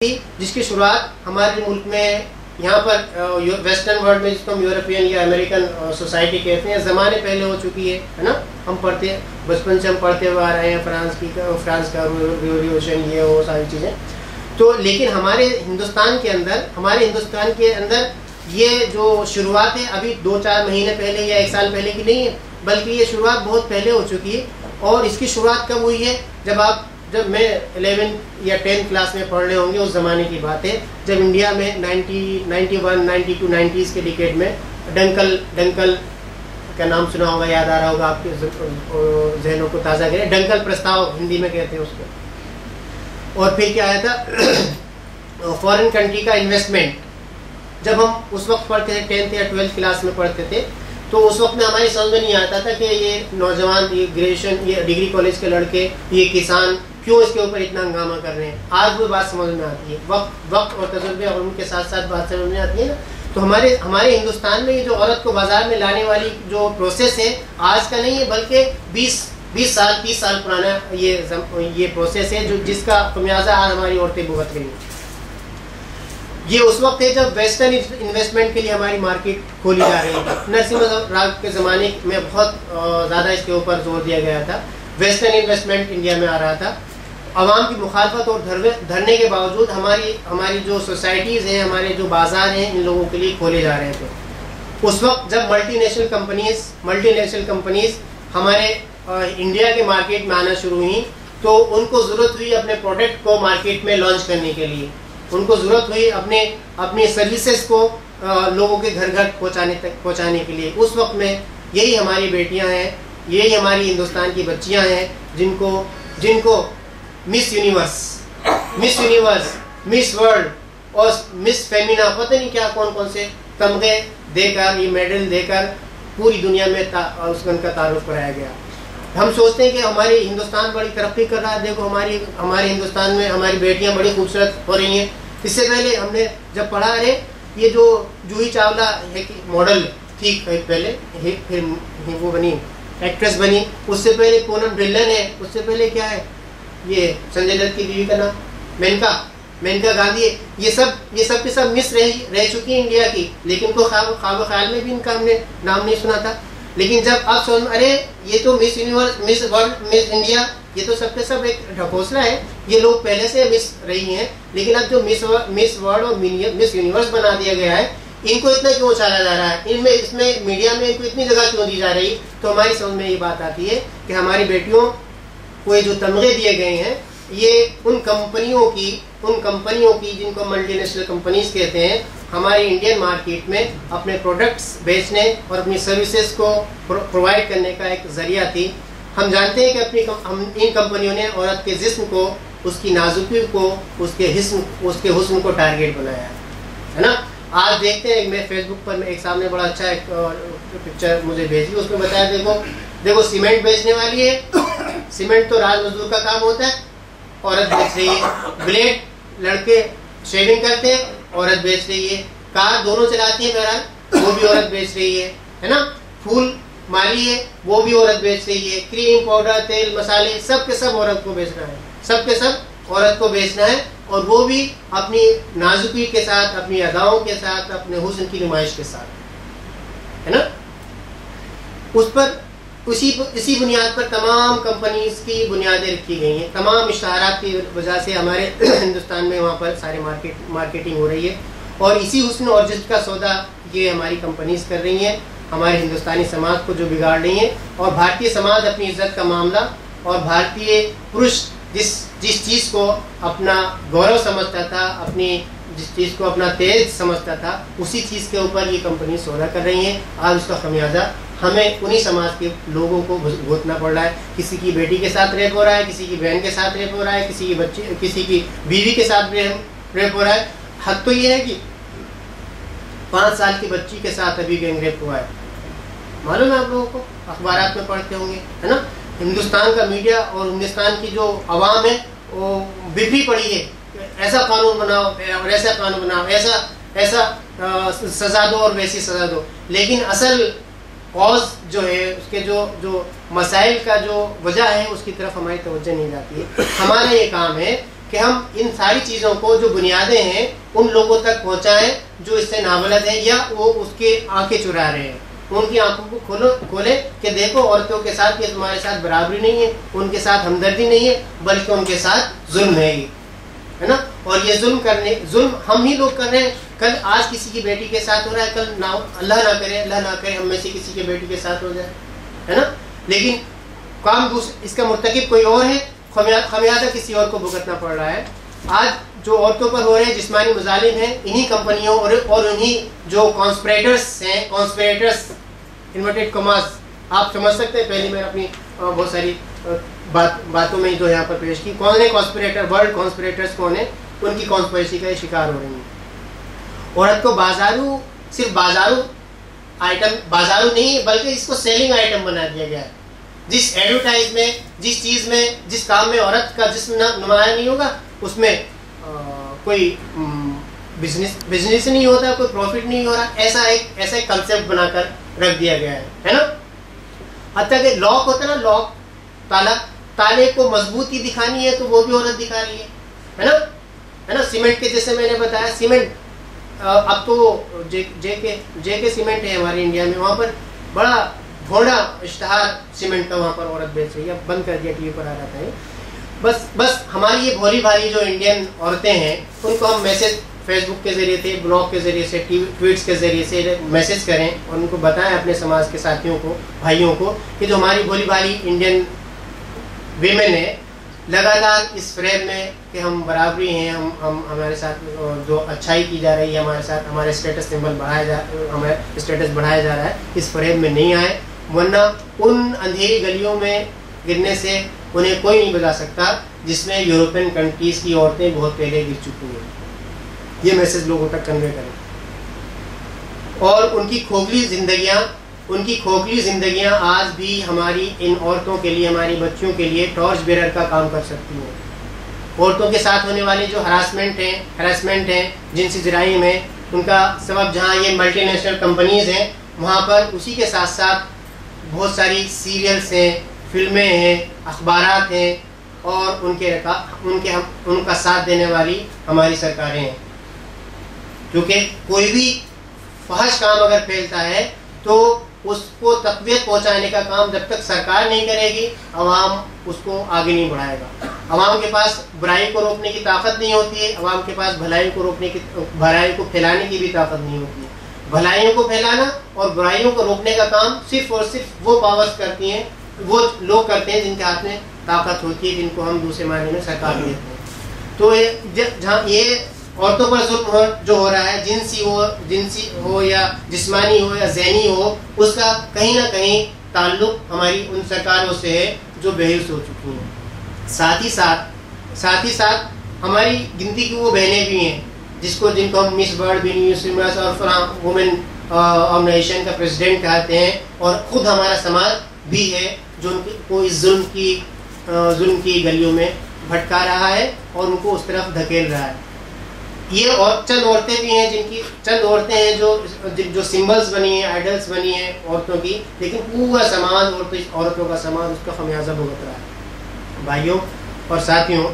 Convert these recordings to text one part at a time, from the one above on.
जिसकी शुरुआत हमारे मुल्क में यहाँ पर वेस्टर्न वर्ल्ड में, जिसको हम यूरोपियन या अमेरिकन सोसाइटी कहते हैं, ज़माने पहले हो चुकी है ना। हम पढ़ते बचपन से हम पढ़ते हुए आ रहे हैं फ्रांस का रिवॉल्यूशन, ये वो सारी चीज़ें। तो लेकिन हमारे हिंदुस्तान के अंदर ये जो शुरुआत है अभी 2-4 महीने पहले या 1 साल पहले की नहीं है, बल्कि ये शुरुआत बहुत पहले हो चुकी है। और इसकी शुरुआत कब हुई है? जब मैं 11 या 10 क्लास में पढ़ रहे होंगे, उस ज़माने की बात है, जब इंडिया में 91, 92, 90s के डिकेड में डंकल का नाम सुना होगा, याद आ रहा होगा आपके जहनों को ताज़ा करें। डंकल प्रस्ताव हिंदी में कहते हैं उसको। और फिर क्या आया था, फॉरेन कंट्री का इन्वेस्टमेंट। जब हम उस वक्त पढ़ते थे 10th या 12th क्लास में पढ़ते थे, तो उस वक्त में हमारी समझ में नहीं आता था कि ये नौजवान, ये ग्रेजुएशन, ये डिग्री कॉलेज के लड़के, ये किसान क्यों इसके ऊपर इतना हंगामा कर रहे हैं। आज वो बात समझ में आती है, वक्त और तजुर्बे और उनके साथ साथ बात समझ में आती है ना। तो हमारे हिंदुस्तान में ये जो औरत को बाजार में लाने वाली जो प्रोसेस है, आज का नहीं है, बल्कि 20 साल 30 साल पुराना ये प्रोसेस है, जो जिसका खमियाजा आज हमारी औरतें भुगत रही हैं। ये उस वक्त है जब वेस्टर्न इन्वेस्टमेंट के लिए हमारी मार्केट खोली जा रही थी। नरसिम्हा राव के ज़माने में बहुत ज़्यादा इसके ऊपर जोर दिया गया था। वेस्टर्न इन्वेस्टमेंट इंडिया में आ रहा था। अवाम की मुखालफत और धरने के बावजूद हमारी जो सोसाइटीज़ हैं, हमारे जो बाजार हैं, इन लोगों के लिए खोले जा रहे थे। उस वक्त जब मल्टीनेशनल कंपनीज हमारे इंडिया के मार्केट में आना शुरू हुई, तो उनको ज़रूरत हुई अपने प्रोडक्ट को मार्केट में लॉन्च करने के लिए। उनको ज़रूरत हुई अपने सर्विसेज को लोगों के घर घर पहुँचाने के लिए। उस वक्त में यही हमारी बेटियां हैं, यही हमारी हिंदुस्तान की बच्चियां हैं जिनको मिस यूनिवर्स, मिस वर्ल्ड और मिस फेमिना, पता नहीं क्या कौन से तमगे देकर, ये मेडल देकर पूरी दुनिया में उनका तारुफ कराया गया। हम सोचते हैं कि हमारी हिंदुस्तान बड़ी तरक्की कर रहा है, देखो हमारे हिंदुस्तान में हमारी बेटियां बड़ी खूबसूरत हो रही हैं। इससे पहले हमने जब पढ़ा, अरे ये जो जूही चावला है कि मॉडल थी पहले, फिर वो बनी एक्ट्रेस बनी, उससे पहले पूनम ढिल्लन है, उससे पहले क्या है, ये संजय दत्त की बीवी का नाम मेनका गांधी है। ये सब के सब मिस रह चुकी है इंडिया की, लेकिन कोई ख्वाब ख्याल में भी इनका हमने नाम नहीं सुना था। लेकिन जब आप समझ, अरे ये तो miss universe, miss world, miss India, ये तो सबके सब एक ढकोसला है, ये लोग पहले से मिस रही हैं, लेकिन अब जो मिस वर्ल्ड और मिस यूनिवर्स बना दिया गया है, इनको इतना क्यों उछाला जा रहा है, इसमें मीडिया में इनको इतनी जगह क्यों दी जा रही। तो हमारी समझ में ये बात आती है कि हमारी बेटियों को ये जो तमगे दिए गए हैं, ये उन कंपनियों की जिनको मल्टीनेशनल कंपनीज कहते हैं, हमारे इंडियन मार्केट में अपने प्रोडक्ट्स बेचने और अपनी सर्विसेज को प्रोवाइड करने का एक जरिया थी। हम जानते हैं कि इन कंपनियों ने औरत के जिस्म को, उसकी नाजुकी को, उसके हुस्न को टारगेट बनाया है ना। आज देखते हैं, मैं फेसबुक पर एक सामने बड़ा अच्छा एक पिक्चर मुझे भेजी, उसमें बताया, देखो सीमेंट बेचने वाली है, सीमेंट तो राज मजदूर का काम होता है, औरत बेच रही है। ब्लेड लड़के शेविंग करते हैं, औरत बेच रही है। कार दोनों चलाती है बहरहाल, वो भी औरत बेच रही है ना। फूल माली है, वो भी औरत बेच रही है। क्रीम, पाउडर, तेल, मसाले, सब के सब औरत को बेचना है, सब के सब औरत को बेचना है, और वो भी अपनी नाजुकी के साथ, अपनी अदाओं के साथ, अपने हुस्न की नुमाइश के साथ, है ना। इसी बुनियाद पर तमाम कंपनीज की बुनियादें रखी गई हैं। तमाम इश्तहारात की वजह से हमारे हिंदुस्तान में वहाँ पर सारे मार्केटिंग हो रही है, और इसी हुस्न और जिस्म का सौदा ये हमारी कंपनीज कर रही हैं, हमारे हिंदुस्तानी समाज को जो बिगाड़ रही हैं। और भारतीय समाज अपनी इज्जत का मामला, और भारतीय पुरुष जिस चीज़ को अपना गौरव समझता था, जिस चीज़ को अपना तेज समझता था, उसी चीज़ के ऊपर ये कंपनी सौदा कर रही हैं। आज उसका खमियाजा हमें उन्हीं समाज के लोगों को भुगतना पड़ रहा है। किसी की बेटी के साथ रेप हो रहा है, किसी की बहन के साथ रेप हो रहा है, किसी की बीवी के साथ रेप हो रहा है। हद तो ये है कि 5 साल की बच्ची के साथ अभी गैंग रेप हुआ है, मालूम है आप लोगों को, अखबारात में पढ़ते होंगे, है ना। हिंदुस्तान का मीडिया और हिंदुस्तान की जो आवाम है वो बिखरी पड़ी है, ऐसा कानून बनाओ और ऐसा कानून बनाओ, ऐसा सजा दो और वैसी सजा दो। लेकिन असल कॉज जो है, उसके जो मसाइल का जो वजह है, उसकी तरफ हमारी तवज्जो नहीं जाती है। हमारा ये काम है कि हम इन सारी चीज़ों को जो बुनियादें हैं उन लोगों तक पहुंचाएं जो इससे नाबलद है या वो उसके आंखें चुरा रहे हैं। उनकी आंखों को खोले कि देखो औरतों के साथ ये तुम्हारे साथ बराबरी नहीं है, उनके साथ हमदर्दी नहीं है, बल्कि उनके साथ जुल्म है ये, है ना। और ये जुल्म हम ही लोग कर रहे हैं। कल आज किसी की बेटी के साथ हो रहा है, कल ना अल्लाह ना करे हम में से किसी के बेटी के साथ हो जाए, है ना। लेकिन काम इसका मुर्तकिब कोई और है, खमियाजा किसी और को भुगतना पड़ रहा है। आज जो औरतों पर हो रहे हैं जिस्मानी मुजालिम हैं, इन्हीं कंपनियों और उन्हीं जो कॉन्स्पिरेटर्स हैं, कॉन्स्पिरेटर्स इन्वर्टेड कॉमास, आप समझ सकते हैं। पहले मैंने अपनी बहुत सारी बातों में जो यहाँ पर पेश की, कौन है कॉन्स्पिरेटर, वर्ल्ड कॉन्स्पिरेटर्स कौन है, उनकी कॉन्स्पिरेसी का शिकार हो रही है। औरत को सिर्फ बाजारू नहीं बल्कि इसको सेलिंग आइटम बना दिया गया है। जिस एडवर्टाइज में, जिस चीज़ में, जिस काम में औरत का जिस्म नुमाया नहीं होगा उसमें कोई बिजनेस नहीं होता, कोई प्रॉफिट नहीं हो रहा, ऐसा एक कंसेप्ट बनाकर रख दिया गया है ना। हत्या के लॉक होता है ना, लॉक ताले को मजबूती दिखानी है तो वो भी औरत दिखा रही है ना। सीमेंट के जैसे मैंने बताया, सीमेंट अब तो जे के सीमेंट है हमारे इंडिया में, वहाँ पर बड़ा घोड़ा इश्तहार सीमेंट का वहाँ पर औरत बेच रही है, बंद कर दिया, टीवी पर आ रहा था। बस हमारी ये भोली भाली जो इंडियन औरतें हैं उनको हम मैसेज फेसबुक के जरिए से, ब्लॉग के जरिए से, ट्वीट्स के जरिए से मैसेज करें और उनको बताएं अपने समाज के साथियों को, भाइयों को, कि जो हमारी भोली भाली इंडियन वीमेन है लगातार इस फ्रेम में कि हम बराबरी हैं, हम हमारे साथ जो अच्छाई की जा रही है, हमारे साथ हमारे स्टेटस सिंबल हमारे स्टेटस बढ़ाया जा रहा है, इस फ्रेम में नहीं आए, वरना उन अंधेरी गलियों में गिरने से उन्हें कोई नहीं बचा सकता जिसमें यूरोपियन कंट्रीज की औरतें बहुत पहले गिर चुकी हैं। ये मैसेज लोगों तक कन्वे करें। और उनकी खोखली जिंदगियां आज भी हमारी इन औरतों के लिए, हमारी बच्चियों के लिए टॉर्च बेरर का काम कर सकती हैं। औरतों के साथ होने वाले जो हरासमेंट हैं, जिनसी जराइम है, उनका सबब जहाँ ये मल्टीनेशनल कंपनीज हैं वहाँ पर उसी के साथ साथ बहुत सारी सीरियल्स हैं, फिल्में हैं, अखबारात हैं और उनका साथ देने वाली हमारी सरकारें हैं। क्योंकि कोई भी फहश काम अगर फैलता है तो उसको तक़वियत पहुंचाने का काम जब तक सरकार नहीं करेगी, अवाम उसको आगे नहीं बढ़ाएगा। अवाम के पास बुराई को रोकने की ताकत नहीं होती है, अवाम के पास भलाई को फैलाने की भी ताकत नहीं होती है। भलाइयों को फैलाना और बुराइयों को रोकने का काम सिर्फ और सिर्फ वो पावर्स करती हैं, वो लोग करते हैं जिनके हाथ में ताकत होती है, जिनको हम दूसरे मायने में सरकार कहते हैं। तो जहाँ ये औरतों पर जुल्म जो हो रहा है, जिनसी हो या जिस्मानी हो या ज़हनी हो, उसका कहीं ना कहीं ताल्लुक हमारी उन सरकारों से है जो बेहिस हो चुकी हैं। साथ ही साथ हमारी गिनती की वो बहनें भी हैं जिनको हम मिस वर्ल्ड, मिस और वुमेन ऑर्गेनाइजेशन का प्रेसिडेंट कहते हैं, और ख़ुद हमारा समाज भी है जो उनको इस जुल्म की गलियों में भटका रहा है और उनको उस तरफ धकेल रहा है। ये और चंद औरतें भी हैं चंद औरतें हैं जो सिंबल्स बनी हैं, आइडल्स बनी हैं औरतों की, लेकिन पूरा समाज औरतों का समाज उसका खमियाजा भुगत रहा है। भाइयों और साथियों,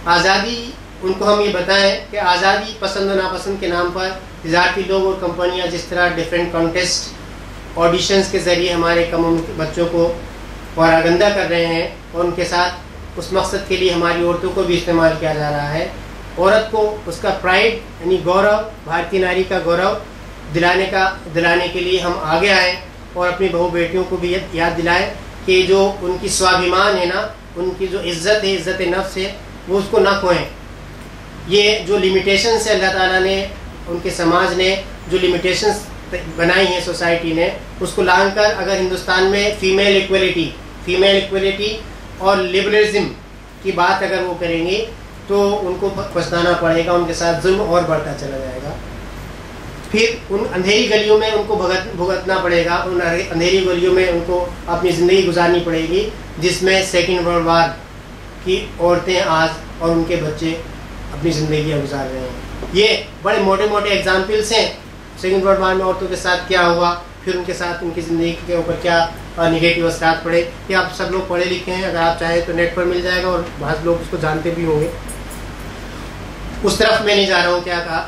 आज़ादी, उनको हम ये बताएं कि आज़ादी पसंद और नापसंद के नाम पर तजारती लोग और कंपनियां जिस तरह डिफरेंट कॉन्टेस्ट ऑडिशंस के ज़रिए हमारे कम उम्र के बच्चों को परागंदा कर रहे हैं और उनके साथ उस मकसद के लिए हमारी औरतों को भी इस्तेमाल किया जा रहा है। औरत को उसका प्राइड यानी गौरव, भारतीय नारी का गौरव दिलाने के लिए हम आगे आएँ और अपनी बहू बेटियों को भी याद दिलाएं कि जो उनकी स्वाभिमान है ना, उनकी जो इज़्ज़त है, इज़्ज़त नफ्स है, वो उसको ना खोएं। ये जो लिमिटेशंस है अल्लाह ताला ने, उनके समाज ने जो लिमिटेशंस बनाई हैं सोसाइटी ने, उसको लांग कर अगर हिंदुस्तान में फीमेल इक्वलिटी और लिबरलिज्म की बात अगर वो करेंगे तो उनको पछताना पड़ेगा, उनके साथ जुल्म और बढ़ता चला जाएगा। फिर उन अंधेरी गलियों में उनको भुगतना पड़ेगा, उन अंधेरी गलियों में उनको अपनी ज़िंदगी गुजारनी पड़ेगी जिसमें सेकेंड वर्ल्ड वार की औरतें आज और उनके बच्चे अपनी ज़िंदगी गुजार रहे हैं। ये बड़े मोटे मोटे एग्जाम्पल्स हैं सेकेंड वर्ल्ड वार में औरतों के साथ क्या हुआ, फिर उनके साथ उनकी ज़िंदगी के ऊपर क्या निगेटिव असरात पड़े। कि आप सब लोग पढ़े लिखे हैं, अगर आप चाहें तो नेट पर मिल जाएगा और बहुत लोग उसको जानते भी होंगे। उस तरफ मैं नहीं जा रहा हूँ क्या कहा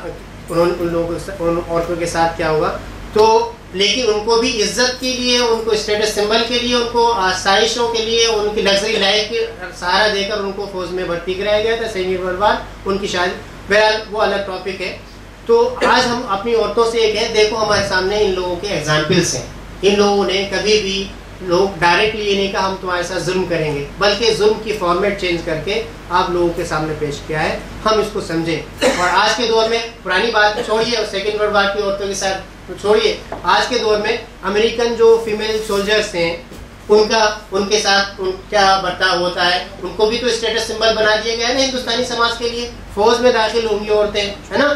उन लोगों उन औरतों के साथ क्या हुआ, तो लेकिन उनको भी इज्जत के लिए, उनको स्टेटस सिंबल के लिए, उनको आसाइशों के लिए, उनकी लग्जरी लाइफ के सहारा देकर उनको फौज में भर्ती कराया गया था। सेमी-बर्बाद उनकी शायद बहरहाल वो अलग टॉपिक है। तो आज हम अपनी औरतों से एक है, देखो हमारे सामने इन लोगों के एग्जाम्पल्स हैं। इन लोगों ने कभी भी लोग डायरेक्टली ये नहीं कहा हम तुम्हारे साथ जुल्म करेंगे, बल्कि जुल्म की फॉर्मेट चेंज करके आप लोगों के सामने पेश किया है। हम इसको समझें और आज के दौर में पुरानी बात छोड़िए और सेकेंड वर्ल्ड वार की औरतों के साथ छोड़िए, आज के दौर में अमेरिकन जो फीमेल सोल्जर्स हैं उनके साथ क्या बर्ताव होता है, उनको भी तो स्टेटस सिंबल बना दिया गया है ना हिंदुस्तानी समाज के लिए। फौज में दाखिल होंगी औरतें, है ना,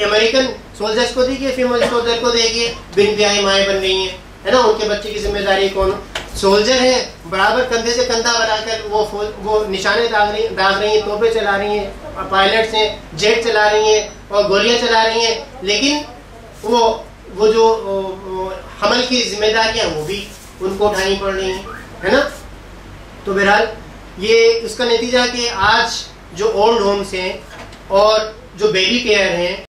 अमेरिकन सोल्जर्स को देखिए, फीमेल सोल्जर को देखिए, बिन ब्याही माएँ बन गई हैं, है ना, उनके बच्चे की जिम्मेदारी कौन, सोल्जर है, बराबर कंधे से कंधा बनाकर वो निशाने दाग रही हैं, तोपे चला रही हैं, पायलट्स हैं, जेट चला रही हैं और गोलियां चला रही हैं, लेकिन वो जो हमल की जिम्मेदारियां वो भी उनको उठानी पड़ रही हैं, है ना। तो बहरहाल ये उसका नतीजा कि आज जो ओल्ड होम्स हैं और जो बेबी केयर हैं